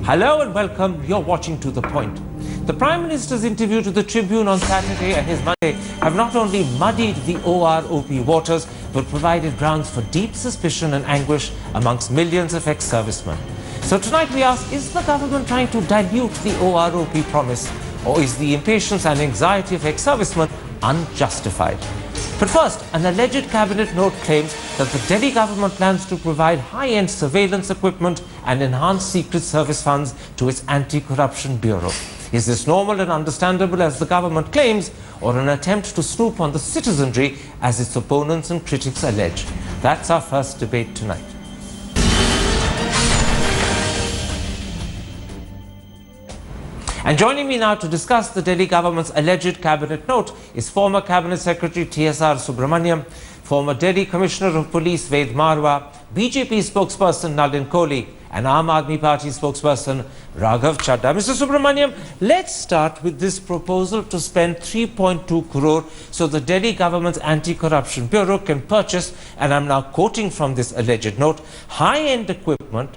Hello and welcome. You're watching To The Point. The Prime Minister's interview to the Tribune on Saturday and his Monday have not only muddied the OROP waters, but provided grounds for deep suspicion and anguish amongst millions of ex-servicemen. So tonight we ask, is the government trying to dilute the OROP promise, or is the impatience and anxiety of ex-servicemen unjustified? But first, an alleged cabinet note claims that the Delhi government plans to provide high-end surveillance equipment and enhance secret service funds to its anti-corruption bureau. Is this normal and understandable as the government claims, or an attempt to snoop on the citizenry as its opponents and critics allege? That's our first debate tonight. And joining me now to discuss the Delhi government's alleged cabinet note is former Cabinet Secretary TSR Subramaniam, former Delhi Commissioner of Police Ved Marwa, BJP spokesperson Nalin Kohli, and Aam Aadmi Party spokesperson Raghav Chadha. Mr. Subramaniam, let's start with this proposal to spend 3.2 crore so the Delhi government's anti-corruption bureau can purchase, and I'm now quoting from this alleged note, high-end equipment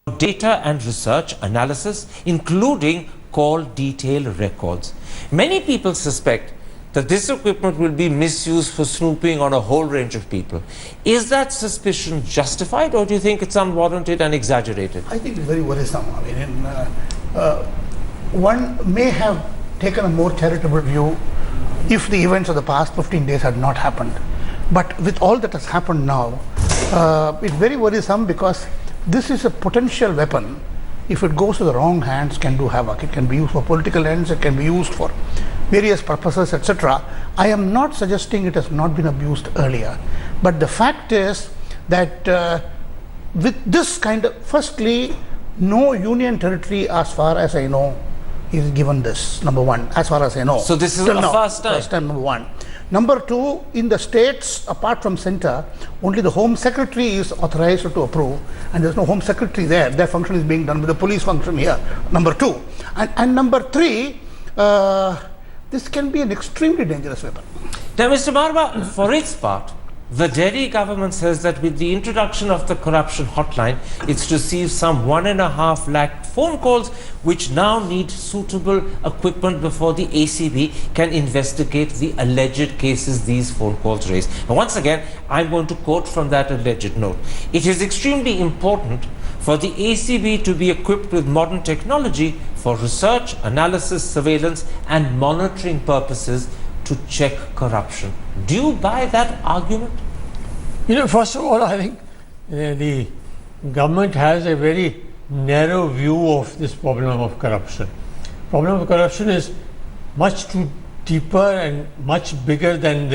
for data and research analysis, including call detail records. Many people suspect that this equipment will be misused for snooping on a whole range of people. Is that suspicion justified, or do you think it's unwarranted and exaggerated? I think it's very worrisome. I mean, one may have taken a more charitable view if the events of the past 15 days had not happened. But with all that has happened now, it's very worrisome because this is a potential weapon. If it goes to the wrong hands, can do havoc. It can be used for political ends, it can be used for various purposes, etc. I am not suggesting it has not been abused earlier. But the fact is that with this kind of, firstly, no union territory as far as I know is given this, number one, as far as I know. So this is a first time? First time, number one. Number two, in the states, apart from center, only the Home Secretary is authorized to approve, and there's no Home Secretary there. Their function is being done with the police function here, number two. And number three, this can be an extremely dangerous weapon. Now, Mr. Marwa, for its part, the Delhi government says that with the introduction of the corruption hotline, it's received some 1.5 lakh phone calls, which now need suitable equipment before the ACB can investigate the alleged cases these phone calls raise. Now, once again, I'm going to quote from that alleged note. It is extremely important for the ACB to be equipped with modern technology for research, analysis, surveillance, and monitoring purposes to check corruption. Do you buy that argument? You know, first of all, I think the government has a very narrow view of this problem of corruption. Problem of corruption is much too deeper and much bigger than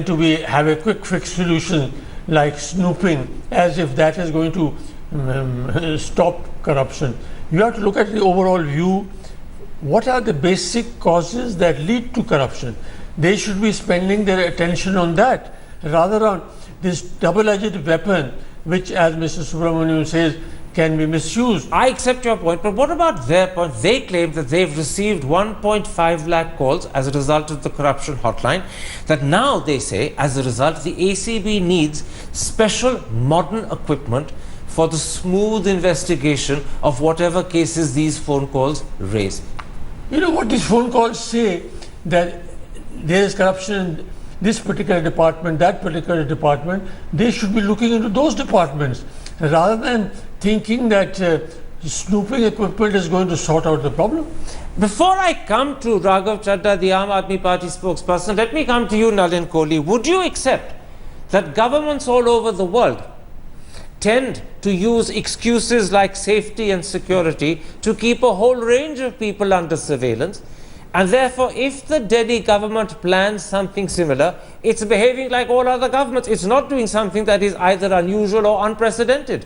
to have a quick fix solution like snooping, as if that is going to stop corruption. You have to look at the overall view. What are the basic causes that lead to corruption? They should be spending their attention on that, rather on this double-edged weapon, which, as Mr. Subramaniam says, can be misused. I accept your point, but what about their point? They claim that they've received 1.5 lakh calls as a result of the corruption hotline, that now they say, as a result, the ACB needs special modern equipment for the smooth investigation of whatever cases these phone calls raise. You know what these phone calls say? That there is corruption in this particular department, that particular department. They should be looking into those departments rather than thinking that snooping equipment is going to sort out the problem. Before I come to Raghav Chadha, the Aam Aadmi Party spokesperson, let me come to you, Nalin Kohli. Would you accept that governments all over the world tend to use excuses like safety and security to keep a whole range of people under surveillance, and therefore if the Delhi government plans something similar, it's behaving like all other governments? It's not doing something that is either unusual or unprecedented.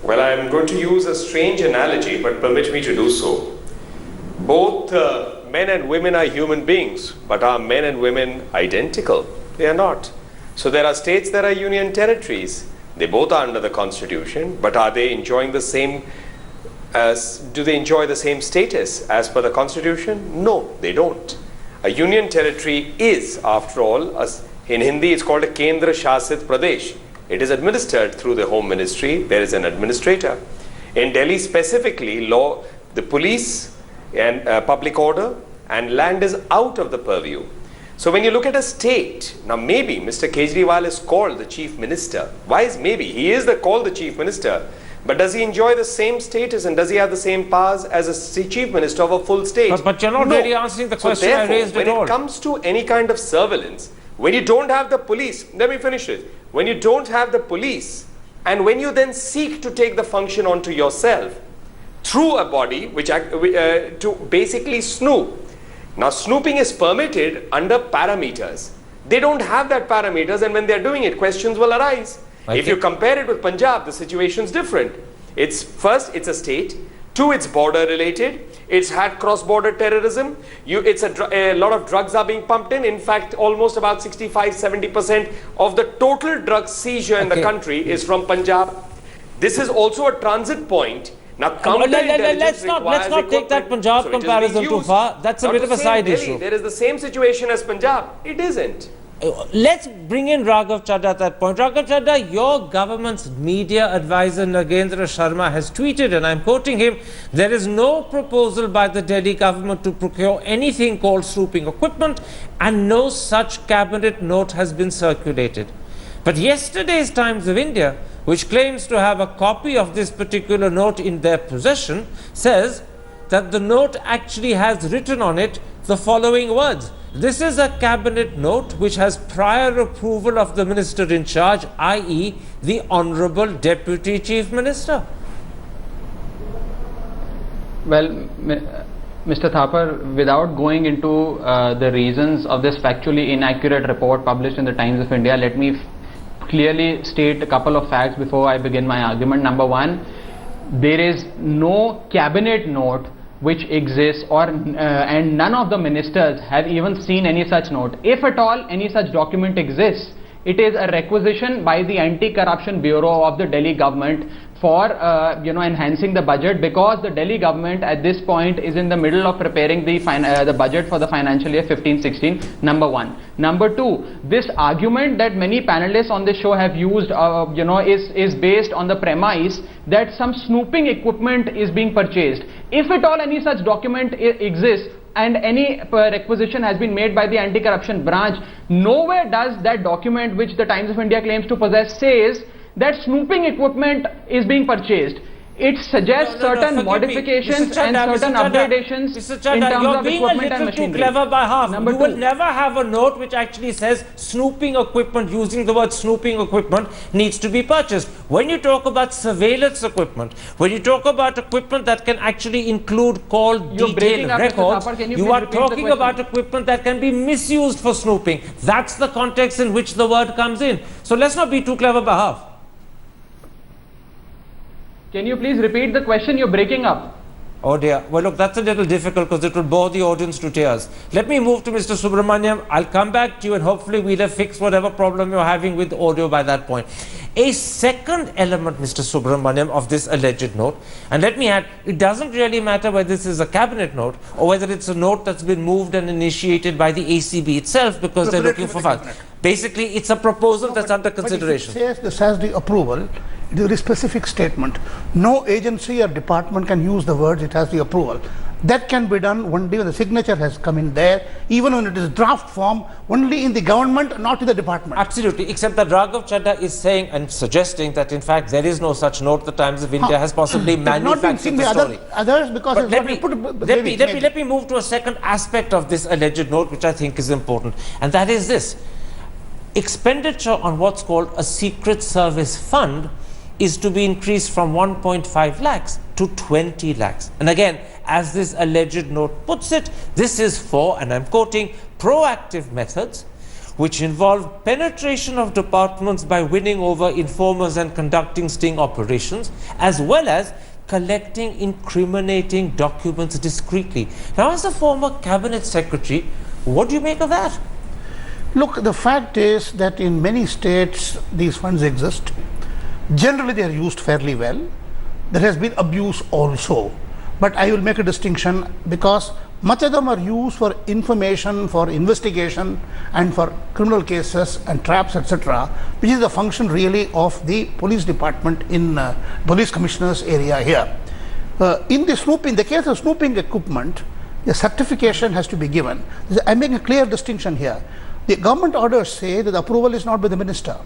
Well, I'm going to use a strange analogy, but permit me to do so. Both men and women are human beings, but are men and women identical? They are not. So there are states that are union territories. They both are under the constitution, but are they enjoying the same, do they enjoy the same status as per the constitution? No, they don't. A union territory is, after all, in Hindi it's called a Kendra Shasit Pradesh. it is administered through the Home Ministry. There is an administrator. In Delhi specifically, law, the police and public order and land is out of the purview. So when you look at a state, now maybe Mr. Kejriwal is called the chief minister. Why is maybe? He is called the chief minister. But does he enjoy the same status and does he have the same powers as a chief minister of a full state? But you're not really answering the question therefore, I raised at all. When it comes to any kind of surveillance, when you don't have the police, let me finish it. When you don't have the police and when you then seek to take the function onto yourself through a body which to basically snoop. Now snooping is permitted under parameters. They don't have that parameters, and when they're doing it, questions will arise. If you compare it with Punjab, the situation is different. It's first, it's a state. Two, it's border related. It's had cross-border terrorism. A lot of drugs are being pumped in. In fact, almost about 65-70% of the total drug seizure in the country is from Punjab. This is also a transit point. Now, let's not take that Punjab comparison too far. That's a bit of a side issue. There is the same situation as Punjab. It isn't. Let's bring in Raghav Chadha at that point. Raghav Chadha, your government's media advisor Nagendra Sharma has tweeted, and I'm quoting him, there is no proposal by the Delhi government to procure anything called snooping equipment, and no such cabinet note has been circulated. But yesterday's Times of India, which claims to have a copy of this particular note in their possession, says that the note actually has written on it the following words. This is a cabinet note which has prior approval of the minister in charge, i.e. the Honourable Deputy Chief Minister. Well, Mr. Thapar, without going into the reasons of this factually inaccurate report published in the Times of India, let me clearly state a couple of facts before I begin my argument. Number one, there is no cabinet note which exists, and none of the ministers have even seen any such note. If at all any such document exists, it is a requisition by the Anti-Corruption Bureau of the Delhi government for enhancing the budget, because the Delhi government at this point is in the middle of preparing the budget for the financial year 15-16. Number one. Number two, this argument that many panelists on this show have used is based on the premise that some snooping equipment is being purchased. If at all any such document exists and any requisition has been made by the anti-corruption branch, nowhere does that document which the Times of India claims to possess says that snooping equipment is being purchased. It suggests certain modifications and certain upgradations in terms of equipment and machinery. Too clever by half. You will never have a note which actually says snooping equipment, using the word snooping equipment, needs to be purchased. When you talk about surveillance equipment, when you talk about equipment that can actually include call detailed records, you are talking about equipment that can be misused for snooping. That's the context in which the word comes in. So let's not be too clever by half. Can you please repeat the question? You're breaking up. Oh dear. Well, look, that's a little difficult because it will bore the audience to tears. Let me move to Mr. Subramaniam. I'll come back to you and hopefully we'll have fixed whatever problem you're having with audio by that point. A second element, Mr. Subramaniam, of this alleged note, and let me add, it doesn't really matter whether this is a cabinet note or whether it's a note that's been moved and initiated by the ACB itself because they're looking for funds. Basically, it's a proposal that's under consideration. But if it says this has the approval, it is a very specific statement. No agency or department can use the words it has the approval. That can be done only when the signature has come in there, even when it is draft form, only in the government, not in the department. Absolutely, except that Raghav Chadha is saying and suggesting that in fact there is no such note. The Times of India has possibly manufactured the story. Others because but let me move to a second aspect of this alleged note, which I think is important, and that is this. Expenditure on what's called a secret service fund is to be increased from 1.5 lakhs to 20 lakhs. And again, as this alleged note puts it, this is for, and I'm quoting, proactive methods which involve penetration of departments by winning over informers and conducting sting operations, as well as collecting incriminating documents discreetly. Now, as a former cabinet secretary, what do you make of that? Look, the fact is that in many states these funds exist. Generally they are used fairly well. There has been abuse also. But I will make a distinction because Much of them are used for information, for investigation, and for criminal cases and traps, etc., which is the function really of the police department in police commissioner's area here. In the snooping, the case of snooping equipment, a certification has to be given. I'm making a clear distinction here. The government orders say that the approval is not by the minister.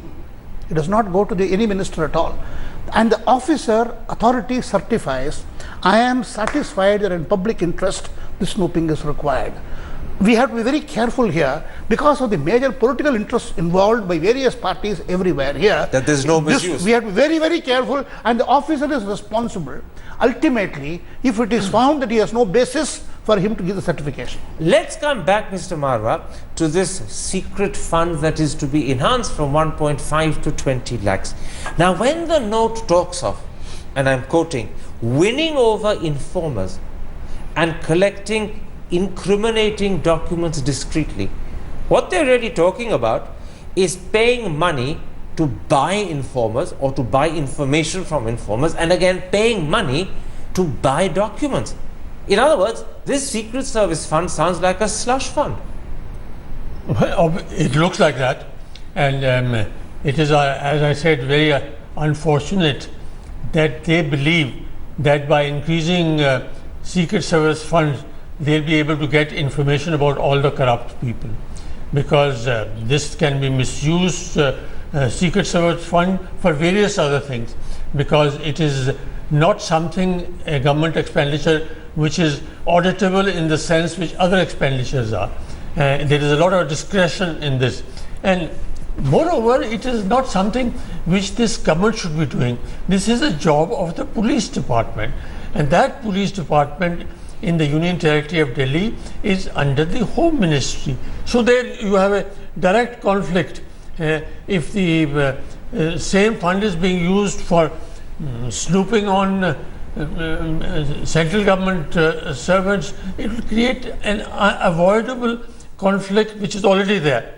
It does not go to any minister at all. And the officer authority certifies, I am satisfied that in public interest the snooping is required. We have to be very careful here because of the major political interests involved by various parties everywhere here. That there is no misuse. We have to be very, very careful, and the officer is responsible. Ultimately, if it is found that he has no basis for him to give the certification. Let's come back, Mr. Marwa, to this secret fund that is to be enhanced from 1.5 to 20 lakhs. Now, when the note talks of, and I'm quoting, winning over informers and collecting incriminating documents discreetly, what they're really talking about is paying money to buy informers or to buy information from informers, and again paying money to buy documents. In other words, this Secret Service fund sounds like a slush fund. Well, it looks like that, and it is, as I said, very unfortunate that they believe that by increasing Secret Service funds, they'll be able to get information about all the corrupt people, because this can be misused, Secret Service fund, for various other things, because it is not something, a government expenditure, which is auditable in the sense which other expenditures are. There is a lot of discretion in this, and moreover, it is not something which this government should be doing. This is a job of the police department, and that police department in the Union Territory of Delhi is under the Home Ministry. So there you have a direct conflict. If the same fund is being used for snooping on central government servants, it will create an unavoidable conflict which is already there.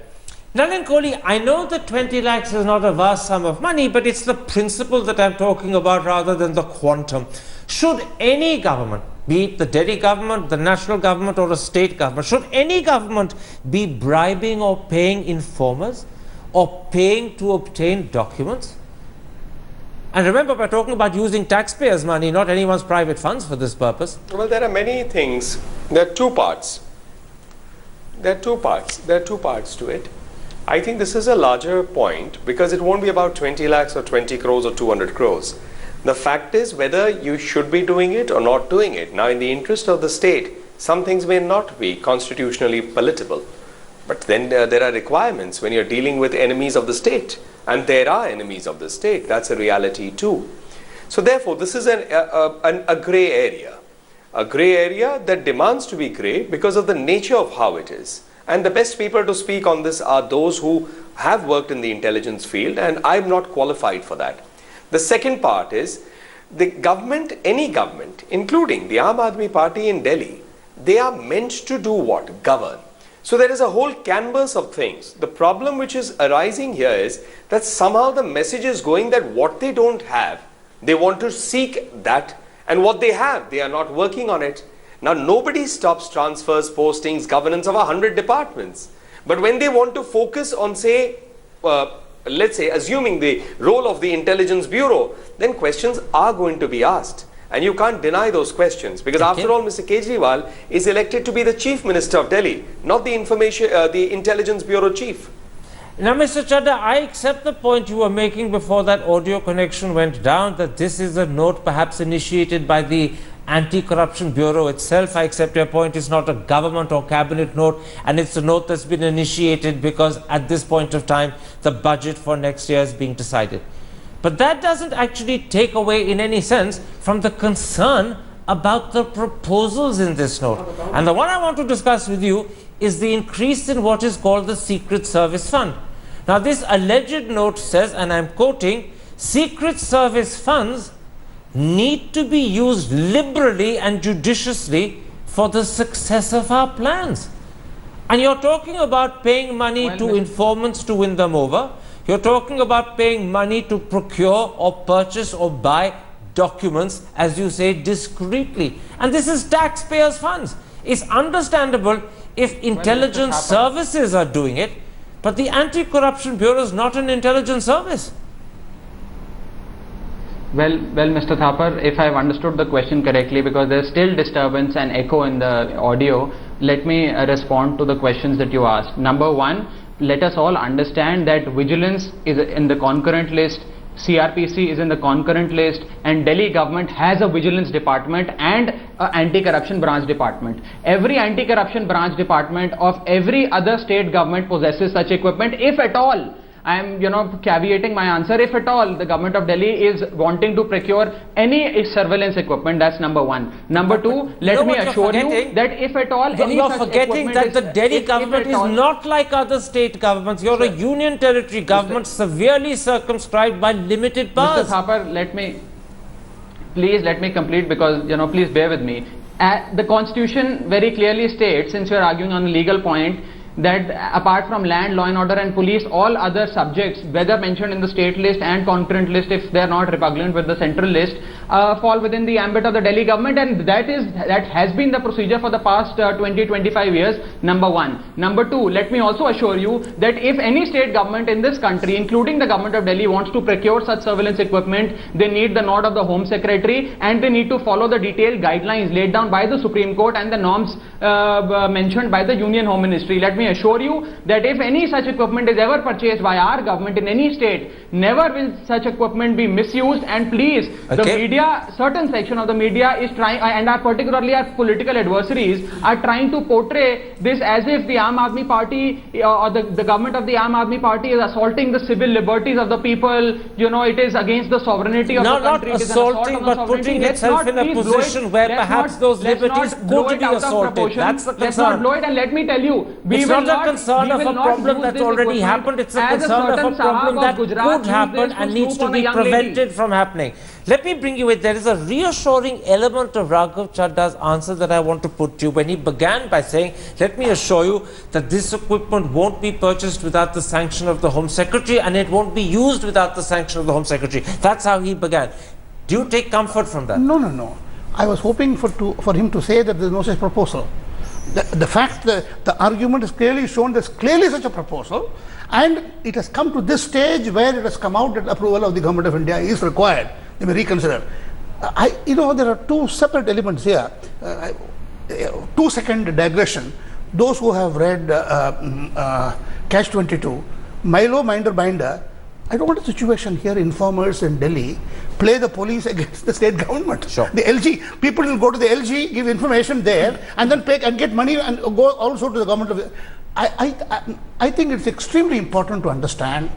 Nalin Kohli, I know that 20 lakhs is not a vast sum of money, but it's the principle that I'm talking about rather than the quantum. Should any government, be it the Delhi government, the national government, or a state government, should any government be bribing or paying informers or paying to obtain documents? And remember, we're talking about using taxpayers' money, not anyone's private funds for this purpose. Well, there are many things. There are two parts. There are two parts to it. I think this is a larger point because it won't be about 20 lakhs or 20 crores or 200 crores. The fact is whether you should be doing it or not doing it. Now, in the interest of the state, some things may not be constitutionally palatable. But then there are requirements when you're dealing with enemies of the state. And there are enemies of the state. That's a reality too. So therefore, this is a grey area. A grey area that demands to be grey because of the nature of how it is. And the best people to speak on this are those who have worked in the intelligence field, and I'm not qualified for that. The second part is the government, any government, including the Aam Aadmi Party in Delhi, they are meant to do what? Govern. So there is a whole canvas of things. The problem which is arising here is that somehow the message is going that what they don't have, they want to seek that, and what they have, they are not working on it. Now, nobody stops transfers, postings, governance of 100 departments. But when they want to focus on, say, let's say, assuming the role of the Intelligence Bureau, then questions are going to be asked. And you can't deny those questions because after all, Mr. Kejriwal is elected to be the Chief Minister of Delhi, not the Intelligence Bureau Chief. Now, Mr. Chadha, I accept the point you were making before that audio connection went down, that this is a note perhaps initiated by the Anti-Corruption Bureau itself. I accept your point. It's not a government or cabinet note, and it's a note that's been initiated because at this point of time, the budget for next year is being decided. But that doesn't actually take away in any sense from the concern about the proposals in this note. And the one I want to discuss with you is the increase in what is called the Secret Service Fund. Now, this alleged note says, and I'm quoting, Secret Service funds need to be used liberally and judiciously for the success of our plans. And you're talking about paying money to informants to win them over. You're talking about paying money to procure or purchase or buy documents, as you say, discreetly. And this is taxpayers' funds. It's understandable if intelligence services are doing it, but the Anti-Corruption Bureau is not an intelligence service. Well, Mr. Thapar, if I've understood the question correctly, because there's still disturbance and echo in the audio, let me respond to the questions that you asked. Number one, let us all understand that vigilance is in the concurrent list, CRPC is in the concurrent list, and Delhi government has a vigilance department and an anti-corruption branch department. Every anti-corruption branch department of every other state government possesses such equipment, if at all. I am, caveating my answer, if at all the government of Delhi is wanting to procure any surveillance equipment. That's number one. Number two, let me assure you that if at all any you're such forgetting that the Delhi government is not like other state governments. You're a union territory government severely circumscribed by limited powers. Mr. Thapar, please let me complete, because please bear with me. The constitution very clearly states, since you're arguing on a legal point, that apart from land, law and order and police, all other subjects, whether mentioned in the state list and concurrent list, if they are not repugnant with the central list, fall within the ambit of the Delhi government, and that has been the procedure for the past 20-25 years. Number one. Number two, let me also assure you that if any state government in this country, including the government of Delhi, wants to procure such surveillance equipment, they need the nod of the Home Secretary, and they need to follow the detailed guidelines laid down by the Supreme Court and the norms mentioned by the Union Home Ministry. Let me assure you that if any such equipment is ever purchased by our government in any state, never will such equipment be misused. And please, the media, certain section of the media is trying, and particularly our political adversaries are trying to portray this as if the Aam Aadmi Party or the government of the Aam Aadmi Party is assaulting the civil liberties of the people. It is against the sovereignty of the country. Not assaulting, but putting itself in a position where perhaps those liberties could be assaulted. That's the concern. Let's not blow it, and let me tell you, it's not a concern of a problem that's already happened. It's a concern of a problem that could happen and needs to be prevented from happening. Let me bring you in. There is a reassuring element of Raghav Chadda's answer that I want to put to you, when he began by saying, let me assure you that this equipment won't be purchased without the sanction of the Home Secretary, and it won't be used without the sanction of the Home Secretary. That's how he began. Do you take comfort from that? No. I was hoping for him to say that there is no such proposal. The fact that the argument is clearly shown, there's clearly such a proposal, and it has come to this stage where it has come out that approval of the government of India is required. Let me reconsider. There are two separate elements here. 2-second digression. Those who have read Catch 22, Milo Minder Binder, I don't want a situation here, informers in Delhi play the police against the state government. Sure. The LG, people will go to the LG, give information there, and then pay and get money and go also to the government of. I think it's extremely important to understand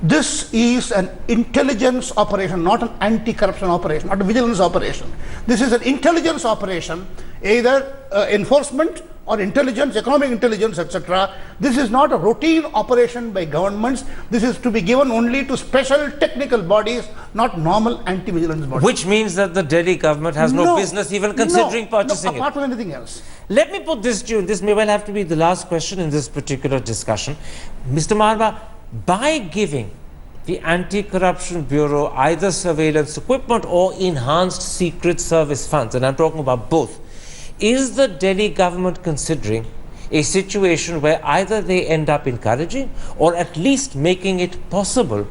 this is an intelligence operation, not an anti-corruption operation, not a vigilance operation. This is an intelligence operation, either enforcement or intelligence, economic intelligence, etc. This is not a routine operation by governments. This is to be given only to special technical bodies, not normal anti-vigilance bodies. Which means that the Delhi government has no business even considering purchasing apart from anything else. Let me put this to you. This may well have to be the last question in this particular discussion. Mr. Marwa, by giving the Anti-Corruption Bureau either surveillance equipment or enhanced secret service funds, and I'm talking about both, is the Delhi government considering a situation where either they end up encouraging or at least making it possible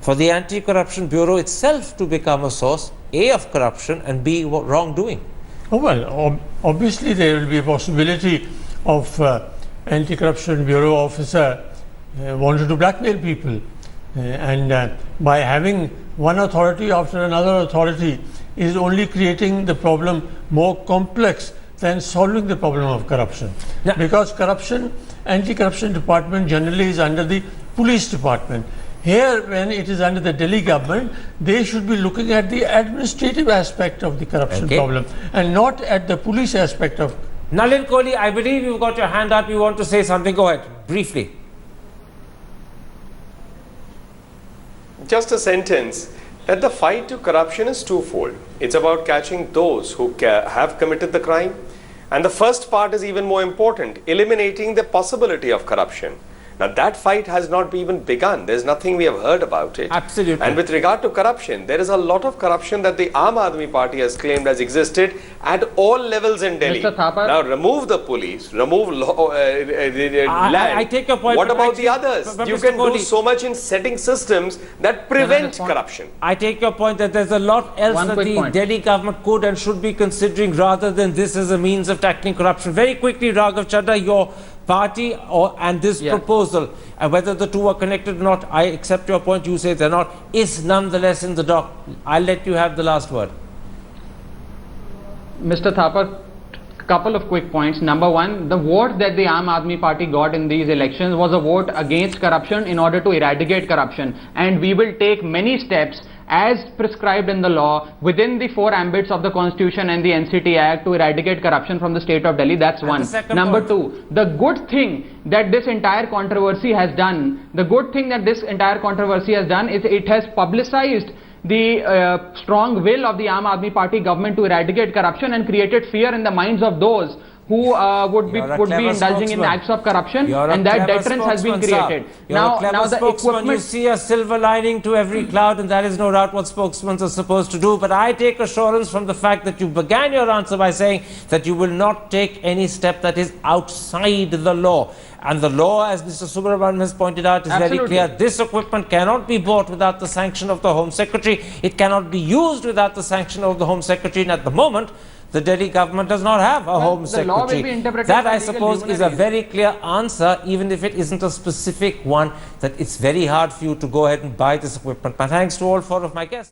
for the Anti-Corruption Bureau itself to become a source, A, of corruption, and B, wrongdoing? Oh, well, obviously there will be a possibility of Anti-Corruption Bureau officer wanted to blackmail people, and by having one authority after another authority is only creating the problem more complex than solving the problem of corruption. Yeah. Because corruption, Anti-Corruption Department generally is under the police department. Here, when it is under the Delhi government, they should be looking at the administrative aspect of the corruption problem and not at the police aspect of. Nalin Kohli, I believe you've got your hand up. You want to say something? Go ahead, briefly. Just a sentence. That the fight to corruption is twofold. It's about catching those who have committed the crime, and the first part is even more important, eliminating the possibility of corruption. Now that fight has not even begun. There's nothing we have heard about it. Absolutely. And with regard to corruption, there is a lot of corruption that the Aam Aadmi Party has claimed has existed at all levels in Delhi. Mr. Thapar, now remove the police, remove land. I take your point. What but about actually, the others? but You Mr. can do Kohli, so much in setting systems that prevent respond? corruption. I take your point that there's a lot else One that quick the point. Delhi government could and should be considering rather than this as a means of tackling corruption. Very quickly, Raghav Chadha, your party and this proposal, and whether the two are connected or not, I accept your point, you say they're not, is nonetheless in the dock. I'll let you have the last word. Mr. Thapar, couple of quick points. Number one, the vote that the Aam Aadmi Party got in these elections was a vote against corruption in order to eradicate corruption, and we will take many steps as prescribed in the law within the four ambits of the Constitution and the NCT Act to eradicate corruption from the state of Delhi. That's one. Number two, the good thing that this entire controversy has done, is it has publicized the strong will of the Aam Aadmi Party government to eradicate corruption and created fear in the minds of those who would be indulging in acts of corruption, and that deterrence has been created. Now the equipment, you see a silver lining to every cloud, and that is no doubt what spokesmen are supposed to do. But I take assurance from the fact that you began your answer by saying that you will not take any step that is outside the law. And the law, as Mr. Subramanian has pointed out, is very clear. This equipment cannot be bought without the sanction of the Home Secretary. It cannot be used without the sanction of the Home Secretary. And at the moment, the Delhi government does not have a Home Secretary. Law will be interpreted that, by I suppose, is a very clear answer, even if it isn't a specific one, that it's very hard for you to go ahead and buy this equipment. My thanks to all four of my guests.